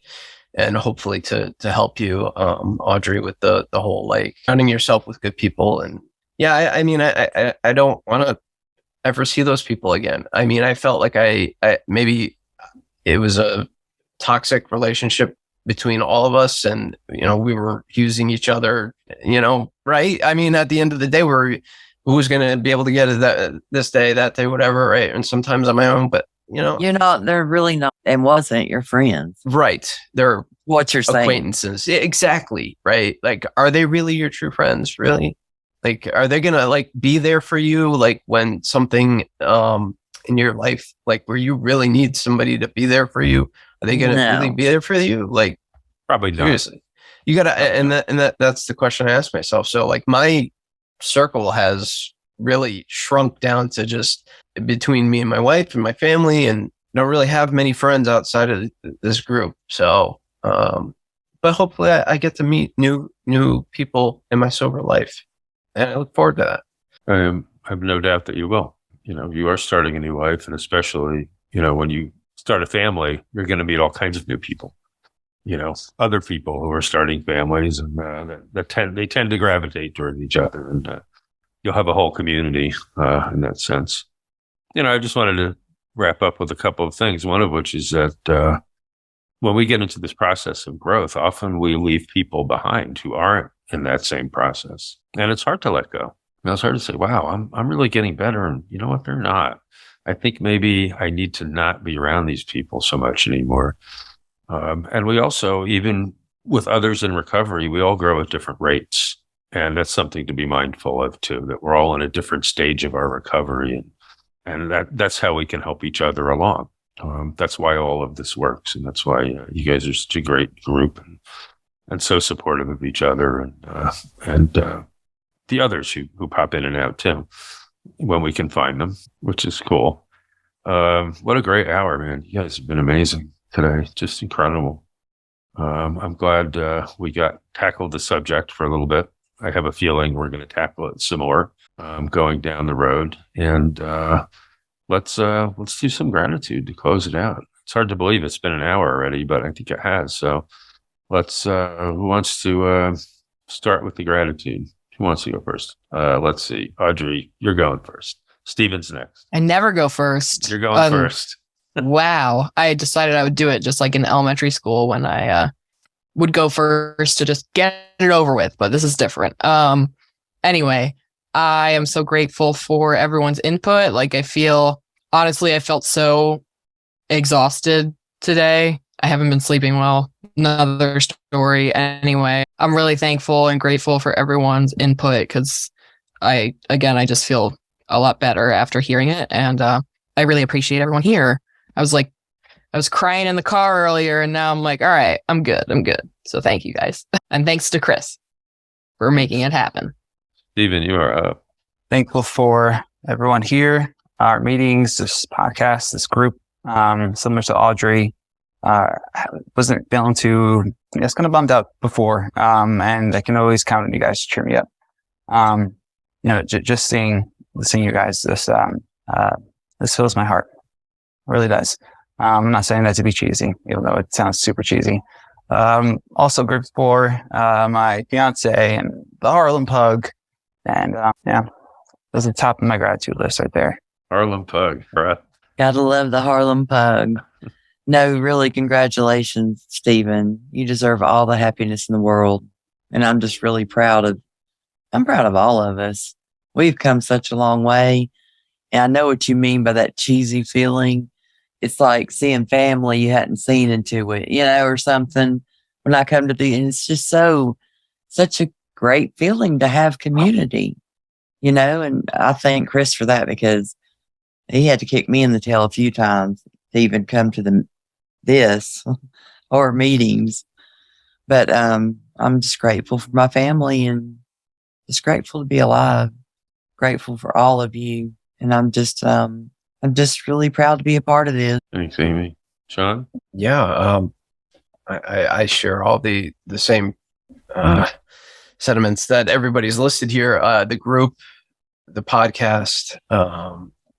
and hopefully to help you, Audrey, with the whole like surrounding yourself with good people. And yeah, I mean, I don't want to ever see those people again. I mean, I felt like I maybe it was a toxic relationship between all of us, and we were using each other, right? I mean, at the end of the day, who's going to be able to get it this day, that day, whatever, right? And sometimes on my own, but they're really not, and wasn't your friends, right? They're what you're saying, acquaintances. Yeah, exactly, right? Like, are they really your true friends? Really? Like, are they gonna like be there for you, like when something in your life, like where you really need somebody to be there for you? Are they going to really be there for you? Like, probably not. Seriously, you got to, and that's the question I asked myself. So like, my circle has really shrunk down to just between me and my wife and my family, and don't really have many friends outside of this group. So, but hopefully I get to meet new people in my sober life, and I look forward to that. I have no doubt that you will. You are starting a new life, and especially, when you start a family, you're going to meet all kinds of new people, other people who are starting families, and they tend to gravitate toward each other, and you'll have a whole community in that sense. I just wanted to wrap up with a couple of things, one of which is that when we get into this process of growth, often we leave people behind who aren't in that same process, and it's hard to let go. And it's hard to say, wow, I'm really getting better. And you know what? They're not. I think maybe I need to not be around these people so much anymore. And we also, even with others in recovery, we all grow at different rates. And that's something to be mindful of too, that we're all in a different stage of our recovery. And that's how we can help each other along. That's why all of this works. And that's why you guys are such a great group and so supportive of each other and the others who pop in and out too, when we can find them, which is cool. What a great hour, man. You guys have been amazing today. Just incredible. I'm glad we tackled the subject for a little bit. I have a feeling we're going to tackle it some more going down the road. And let's do some gratitude to close it out. It's hard to believe it's been an hour already, but I think it has. So let's, who wants to start with the gratitude? Who wants to go first? Let's see. Audrey, you're going first. Steven's next. I never go first. You're going first. Wow. I decided I would do it just like in elementary school when I would go first to just get it over with, but this is different. Anyway, I am so grateful for everyone's input. Like honestly, I felt so exhausted today. I haven't been sleeping well. Another story. Anyway, I'm really thankful and grateful for everyone's input because I just feel a lot better after hearing it. And I really appreciate everyone here. I was crying in the car earlier and now I'm like, all right, I'm good. So thank you guys. And thanks to Chris for making it happen. Steven, you are up. Thankful for everyone here, our meetings, this podcast, this group, similar to Audrey. Wasn't feeling it's kind of bummed out before. And I can always count on you guys to cheer me up. Just seeing you guys, this fills my heart. It really does. I'm not saying that to be cheesy, even though it sounds super cheesy. Also grateful for, my fiance and the Harlem Pug. And, those are the top of my gratitude list right there. Harlem Pug, right? Gotta love the Harlem Pug. No, really, congratulations, Stephen. You deserve all the happiness in the world. And I'm just really proud of all of us. We've come such a long way. And I know what you mean by that cheesy feeling. It's like seeing family you hadn't seen into it, or something. When I come to and it's just such a great feeling to have community, and I thank Chris for that because he had to kick me in the tail a few times to even come to this or meetings. But I'm just grateful for my family and just grateful to be alive. Grateful for all of you. And I'm just really proud to be a part of this. Thanks, Amy. Sean? Yeah, I share all the same sentiments that everybody's listed here. The group, the podcast.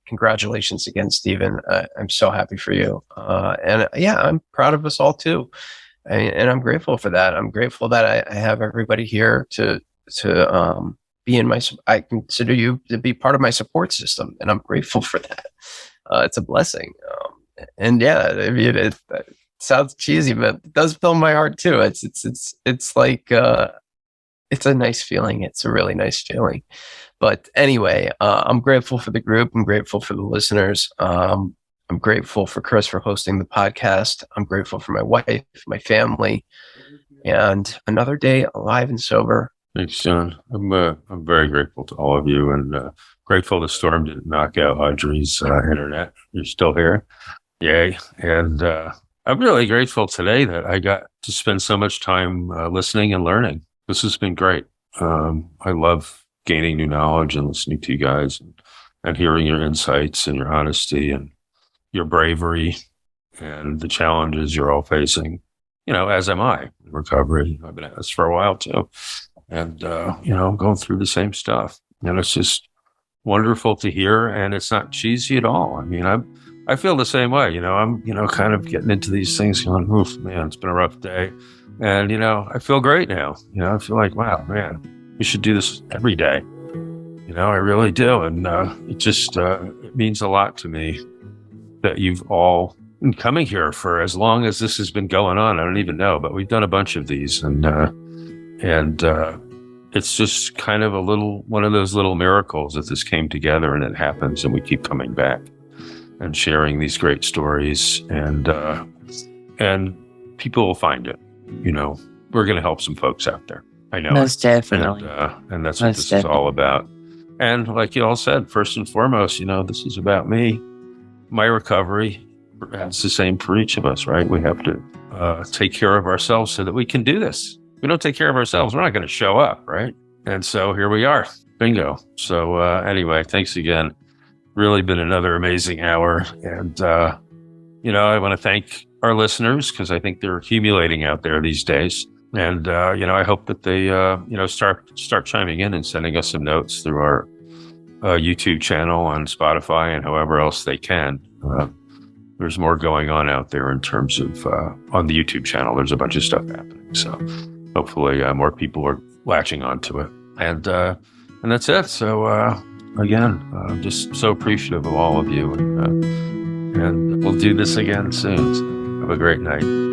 Congratulations again, Stephen. I'm so happy for you. And I'm proud of us all too. And I'm grateful for that. I'm grateful that I have everybody here to be I consider you to be part of my support system, and I'm grateful for that. It's a blessing. It sounds cheesy, but it does fill my heart too. It's like, it's a nice feeling. It's a really nice feeling. But anyway, I'm grateful for the group. I'm grateful for the listeners. I'm grateful for Chris for hosting the podcast. I'm grateful for my wife, my family, and another day alive and sober. Thanks, John. I'm very grateful to all of you, and grateful the storm didn't knock out Audrey's internet. You're still here. Yay. And I'm really grateful today that I got to spend so much time listening and learning. This has been great. I love gaining new knowledge and listening to you guys and hearing your insights and your honesty and your bravery and the challenges you're all facing, as am I in recovery. I've been at this for a while too. And, I'm going through the same stuff. And it's just wonderful to hear. And it's not cheesy at all. I mean, I feel the same way. I'm, kind of getting into these things going, oof, man, it's been a rough day. And, I feel great now. I feel like, wow, man, we should do this every day. I really do. And it means a lot to me that you've all been coming here for as long as this has been going on. I don't even know, but we've done a bunch of these. And it's just kind of one of those little miracles that this came together and it happens, and we keep coming back and sharing these great stories, and people will find it. We're going to help some folks out there. I know. Most definitely. And that's what this is all about. And like you all said, first and foremost, this is about me, my recovery. It's the same for each of us, right? We have to take care of ourselves so that we can do this. If we don't take care of ourselves, we're not going to show up, right? And so here we are. Bingo. So anyway, thanks again. Really been another amazing hour. And, I want to thank our listeners, because I think they're accumulating out there these days. And, I hope that they, start chiming in and sending us some notes through our YouTube channel, on Spotify, and however else they can. There's more going on out there in terms of on the YouTube channel. There's a bunch of stuff happening. So hopefully more people are latching onto it. And that's it. So again, I'm just so appreciative of all of you. And we'll do this again soon. So have a great night.